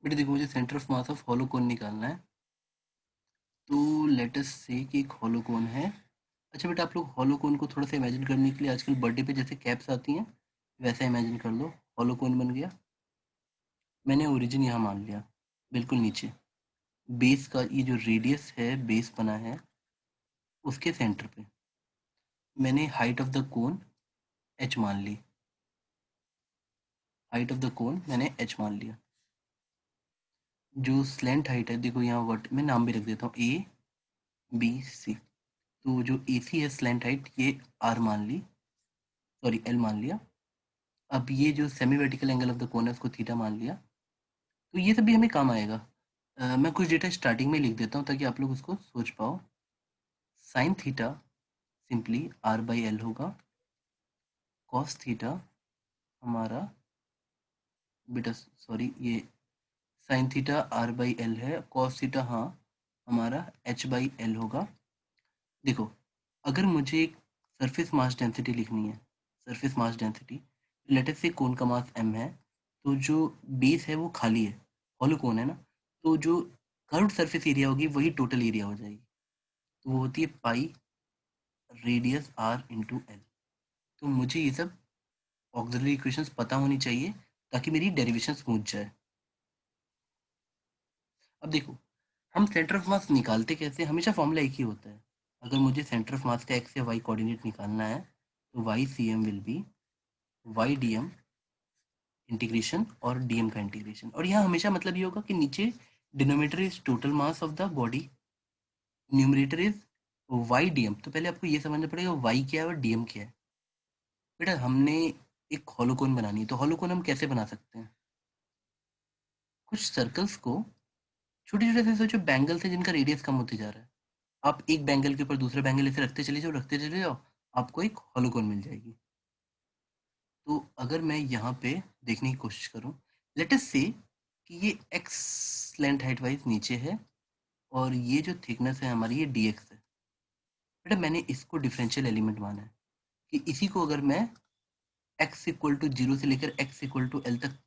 बेटा देखो, मुझे सेंटर ऑफ मास ऑफ हॉलोकोन निकालना है। तो लेट अस से कि एक हॉलोकोन है। अच्छा बेटा, आप लोग हॉलोकोन को थोड़ा सा इमेजिन करने के लिए आजकल बर्थडे पे जैसे कैप्स आती हैं, वैसा इमेजिन कर लो। हॉलोकोन बन गया। मैंने ओरिजिन यहाँ मान लिया, बिल्कुल नीचे। बेस का ये जो रेडियस है, बेस बना है उसके सेंटर पे मैंने height of the cone H मान ली। हाइट ऑफ द कोन मैंने एच मान लिया। जो स्लेंट हाइट है, देखो यहाँ वर्ट मैं नाम भी रख देता हूँ, ए बी सी। तो जो ए सी है स्लेंट हाइट, ये आर मान ली, सॉरी एल मान लिया। अब ये जो semi vertical angle of the cone है उसको थीटा मान लिया। तो ये सब भी हमें काम आएगा। मैं कुछ डेटा स्टार्टिंग में लिख देता हूँ ताकि आप लोग उसको सोच पाओ। Sine theta simply R by L होगा। कॉस थीटा हमारा, बेटा सॉरी, ये sine theta R by L है, कॉस थीटा हाँ हमारा एच बाई एल होगा। देखो, अगर मुझे एक सरफेस मास डेंसिटी लिखनी है, surface mass density, let us से कोन का मास m है, तो जो बेस है वो खाली है, हॉलो कोन है ना, तो जो कर्व्ड सरफेस एरिया होगी वही टोटल एरिया हो जाएगी। तो वो होती है पाई रेडियस r इंटू एल। तो मुझे ये सब ऑक्सिलरी इक्वेशंस पता होनी चाहिए ताकि मेरी डेरिवेशन स्मूथ जाए। अब देखो, हम सेंटर ऑफ मास निकालते कैसे, हमेशा फॉर्मूला एक ही होता है। अगर मुझे सेंटर ऑफ मास का एक्स या वाई कोऑर्डिनेट निकालना है तो Y C M will be Y D M integration और डी एम का इंटीग्रेशन। और यहाँ हमेशा मतलब ये होगा कि नीचे denominator is total mass of the body, numerator is Y D M. तो पहले आपको ये समझना पड़ेगा वाई क्या है और डी एम क्या है। बेटा हमने एक हॉलोकोन बनानी है, तो हॉलोकोन हम कैसे बना सकते हैं? कुछ सर्कल्स को छोटे छोटे से सोचो, बैंगल्स हैं जिनका रेडियस कम होते जा रहा है। आप एक बैंगल के ऊपर दूसरा बैंगल ऐसे रखते चले जाओ, रखते चले जाओ, आपको एक हॉलोकोन मिल जाएगी। तो अगर मैं यहाँ पे देखने की कोशिश करूँ, लेट अस से कि ये एक्स लेंथ हाइट वाइज नीचे है और ये जो थिकनेस है हमारी ये डी एक्स है। बेटा मैंने इसको डिफरेंशियल एलिमेंट माना है कि इसी को अगर मैं एक्स इक्वल टू जीरो से लेकर एक्स इक्वल टू एल तक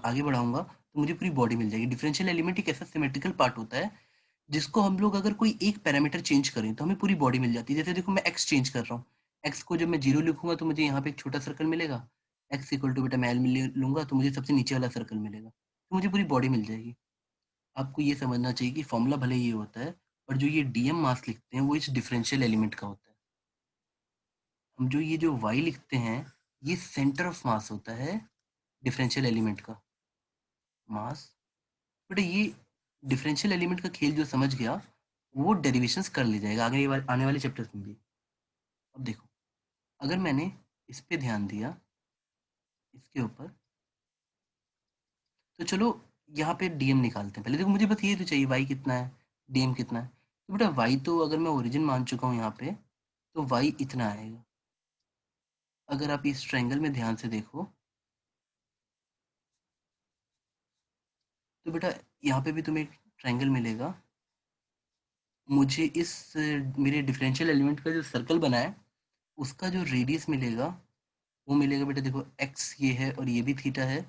आगे बढ़ाऊंगा तो मुझे पूरी बॉडी मिल जाएगी। डिफरेंशियल एलिमेंट एक ऐसा सिमेट्रिकल पार्ट होता है जिसको हम लोग अगर कोई एक पैरामीटर चेंज करें तो हमें पूरी बॉडी मिल जाती है। जैसे देखो, मैं एक्स चेंज कर रहा हूँ, एक्स को जब मैं जीरो लिखूंगा तो मुझे यहाँ पे एक छोटा सर्कल मिलेगा। एक्स इक्वल टू बेटा मैं एल लूंगा तो मुझे सबसे नीचे वाला सर्कल मिलेगा, तो मुझे पूरी बॉडी मिल जाएगी। आपको ये समझना चाहिए कि फॉर्मूला भले ये होता है, पर जो ये डीएम मास लिखते हैं वो इस डिफरेंशियल एलिमेंट का होता है। हम जो ये जो वाई लिखते हैं, ये सेंटर ऑफ मास होता है डिफरेंशियल एलिमेंट का। मास, बेटा ये डिफरेंशियल एलिमेंट का खेल जो समझ गया वो डेरिवेशंस कर ले जाएगा आने वाले चैप्टर्स में भी। अब देखो, अगर मैंने इस पे ध्यान दिया, इसके ऊपर, तो चलो यहाँ पे डीएम निकालते हैं। पहले देखो, मुझे बस ये तो चाहिए वाई कितना है, डीएम कितना है। तो बेटा वाई तो अगर मैं ओरिजिन मान चुका हूँ यहाँ पे, तो वाई इतना आएगा। अगर आप इस ट्रायंगल में ध्यान से देखो तो बेटा यहाँ पे भी तुम्हें एक ट्रायंगल मिलेगा। मुझे इस मेरे डिफरेंशियल एलिमेंट का जो सर्कल बना है उसका जो रेडियस मिलेगा वो मिलेगा, बेटा देखो एक्स ये है और ये भी थीटा है,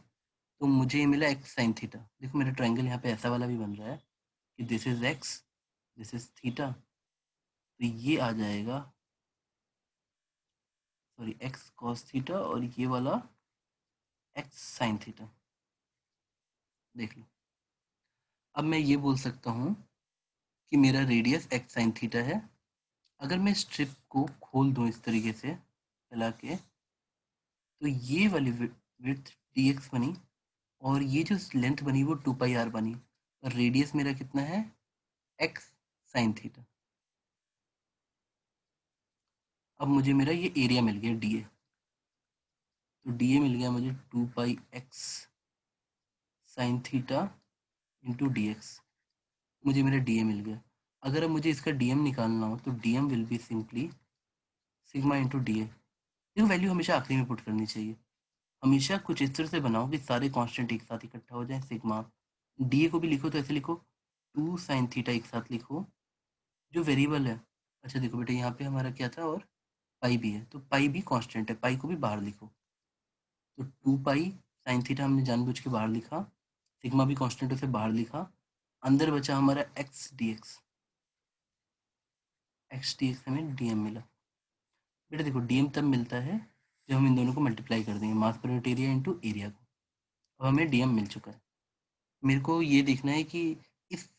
तो मुझे ये मिला एक्स साइन थीटा। देखो मेरा ट्रायंगल यहाँ पे ऐसा वाला भी बन रहा है कि this is x, this is theta, तो ये आ जाएगा, सॉरी एक्स कॉस थीटा और ये वाला एक्स साइन थीटा। देख लो, अब मैं ये बोल सकता हूँ कि मेरा रेडियस एक्स साइन थीटा है। अगर मैं स्ट्रिप को खोल दूँ इस तरीके से फैला के, तो ये वाली विड्थ डी एक्स बनी और ये जो लेंथ बनी वो टू पाई आर बनी, और रेडियस मेरा कितना है, एक्स साइन थीटा। अब मुझे मेरा ये एरिया मिल गया डी ए, तो डी ए मिल गया मुझे two pi X sine theta into D X. मुझे मेरा डी ए मिल गया। अगर अब मुझे इसका डी एम निकालना हो तो D M will be simply sigma into D A. देखो वैल्यू हमेशा आखिरी में पुट करनी चाहिए। हमेशा कुछ इस तरह से बनाओ कि सारे कांस्टेंट एक साथ इकट्ठा हो जाए। सिग्मा डी ए को भी लिखो तो ऐसे लिखो, टू साइन थीटा एक साथ लिखो, जो वेरिएबल है। अच्छा देखो बेटा, यहाँ पे हमारा क्या था, और पाई भी है, तो पाई भी कांस्टेंट है, पाई को भी बाहर लिखो। तो टू पाई साइन थीटा हमने जानबूझ के बाहर लिखा, सिग्मा भी कांस्टेंट उसे बाहर लिखा, अंदर बचा हमारा एक्स डी एक्स हमें डीएम मिला। बेटा देखो डीएम तब मिलता है जब हम इन दोनों को मल्टीप्लाई कर देंगे, मास per unit area into area को। अब हमें डीएम मिल चुका है। मेरे को ये देखना है कि इस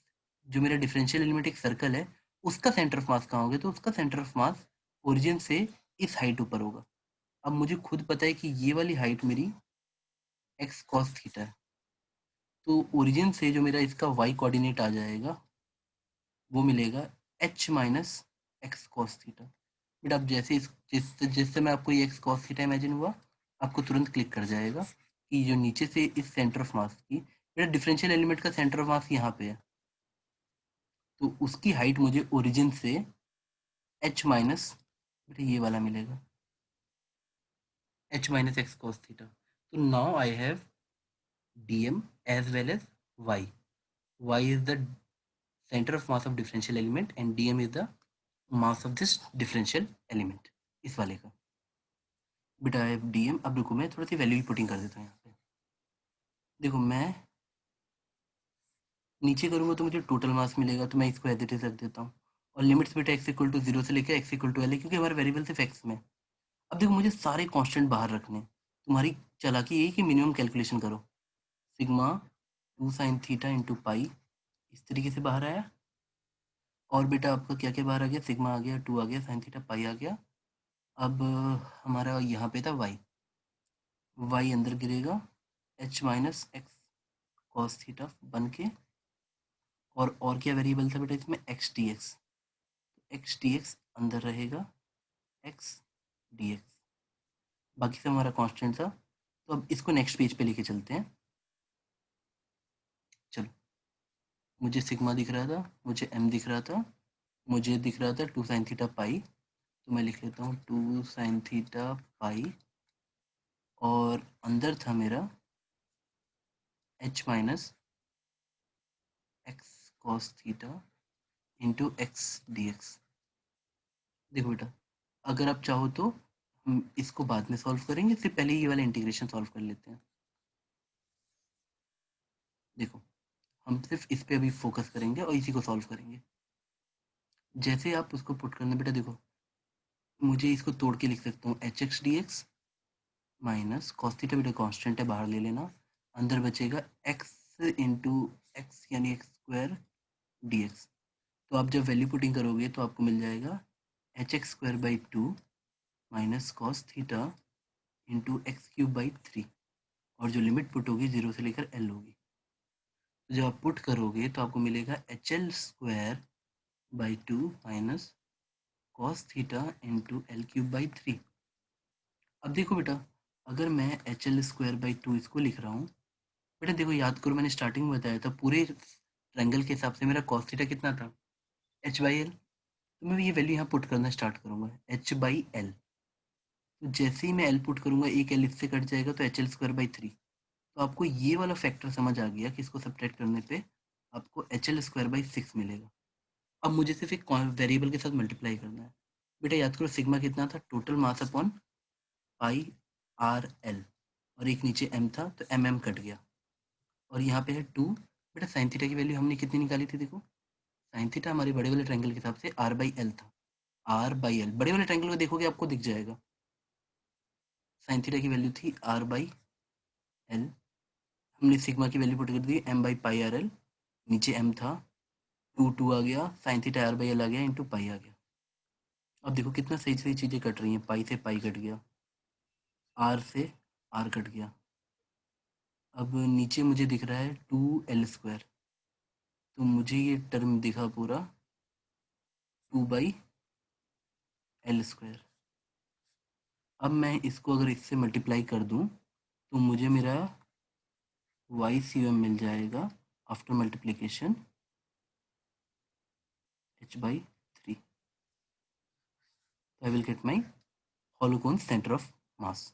जो मेरा डिफरेंशियल एलिमेंट एक सर्कल है उसका सेंटर ऑफ मास कहाँ होगा, तो उसका सेंटर ऑफ मास ओरिजिन से इस हाइट ऊपर होगा। अब मुझे खुद पता है कि ये वाली हाइट मेरी एक्स कॉस थीटा है, तो ओरिजिन से जो मेरा इसका वाई कोऑर्डिनेट आ जाएगा वो मिलेगा H minus X cos theta. But अब जैसे जिससे मैं आपको ये एक्स कॉस थीटा इमेजिन हुआ, आपको तुरंत क्लिक कर जाएगा कि जो नीचे से इस सेंटर ऑफ मास की, मेरा डिफरेंशियल एलिमेंट का सेंटर ऑफ मास यहाँ पे है, तो उसकी हाइट मुझे ओरिजिन से एच माइनस ये वाला मिलेगा, H minus X cos theta. तो now I have dm as well as y. Y is the center of mass of differential element and dm is the mass of this differential element, इस वाले का। बेटा आई have dm। अब रुको मैं थोड़ा सी value putting कर देता हूँ यहाँ पे। देखो मैं नीचे करूँगा तो मुझे टोटल मास मिलेगा, तो मैं इसको एज इट इज रख देता हूँ। और लिमिट्स बेटा x इक्वल टू 0 से लेकर x इक्वल टू l है, क्योंकि हमारे वेरिएबल सिर्फ x में। अब देखो मुझे सारे कांस्टेंट बाहर रखने हैं। तुम्हारी चालाकी यही कि मिनिमम कैलकुलेशन करो। Sigma 2 sign theta into pi इस तरीके से बाहर आया, और बेटा आपका क्या क्या बाहर आ गया, सिग्मा आ गया, 2 आ गया, साइन थीटा पाई आ गया। अब हमारा यहाँ पे था वाई, वाई अंदर गिरेगा H minus X cos theta बन के, और क्या वेरिएबल था बेटा इसमें, एक्स डी एक्स अंदर रहेगा एक्स डी एक्स, बाकी सब हमारा कांस्टेंट था। तो अब इसको नेक्स्ट पेज पे लेके चलते हैं। चलो, मुझे सिग्मा दिख रहा था, मुझे एम दिख रहा था, मुझे दिख रहा था 2 साइन थीटा पाई, तो मैं लिख लेता हूँ 2 साइन थीटा पाई, और अंदर था मेरा H minus X cos theta into x D x. देखो बेटा, अगर आप चाहो तो हम इसको बाद में सॉल्व करेंगे, इससे पहले ये वाला इंटीग्रेशन सॉल्व कर लेते हैं। देखो हम सिर्फ इस पे अभी फोकस करेंगे और इसी को सॉल्व करेंगे। जैसे आप उसको पुट करना बेटा, देखो मुझे इसको तोड़ के लिख सकता हूँ H x D x minus cos theta, बेटा कॉन्स्टेंट है बाहर ले लेना, अंदर बचेगा एक्स इंटू एक्स यानी एक्स स्क्वायर डी एक्स। तो आप जब वैल्यू पुटिंग करोगे तो आपको मिल जाएगा H x square by 2 minus cos theta into x cube by 3, और जो लिमिट पुट होगी 0 से लेकर एल होगी। तो जब आप पुट करोगे तो आपको मिलेगा H L square by 2 minus cos theta into L cube by 3। अब देखो बेटा, अगर मैं एच एल स्क्वायर बाई 2 इसको लिख रहा हूँ, बेटा देखो याद करो मैंने स्टार्टिंग में बताया था पूरे ट्रायंगल के हिसाब से मेरा कॉस थीटा कितना था, एच बाई एल। तो मैं ये वैल्यू यहाँ पुट करना स्टार्ट करूँगा, एच बाई एल। तो जैसे ही मैं एल पुट करूँगा एक एल इससे कट जाएगा, तो एच एल स्क्वायर बाई 3। तो आपको ये वाला फैक्टर समझ आ गया कि इसको सब्ट्रैक्ट करने पे आपको एच एल स्क्वायर बाई 6 मिलेगा। अब मुझे सिर्फ एक वेरिएबल के साथ मल्टीप्लाई करना है। बेटा याद करो सिग्मा कितना था, total mass upon pi R L, और एक नीचे एम था तो एम एम कट गया, और यहाँ पे है 2। बेटा साइन थीटा की वैल्यू हमने कितनी निकाली थी, देखो साइन थीटा हमारे बड़े वाले ट्रायंगल के हिसाब से आर बाई एल था। आर बाई एल बड़े वाले ट्रायंगल को देखोगे आपको दिख जाएगा, साइन थीटा की वैल्यू थी आर बाई एल। हमने सिग्मा की वैल्यू पुट कर दी M by pi R L, नीचे एम था, 2 आ गया, sine theta R by L आ गया इंटू पाई आ गया। अब देखो कितना सही सही चीज़ें कट रही हैं, पाई से पाई कट गया, आर से आर कट गया। अब नीचे मुझे दिख रहा है 2 l स्क्वायर, तो मुझे ये टर्म दिखा पूरा 2/l स्क्वायर। अब मैं इसको अगर इससे मल्टीप्लाई कर दूं तो मुझे मेरा वाई सी एम मिल जाएगा after multiplication h/3। I will get my hollow cone center of mass।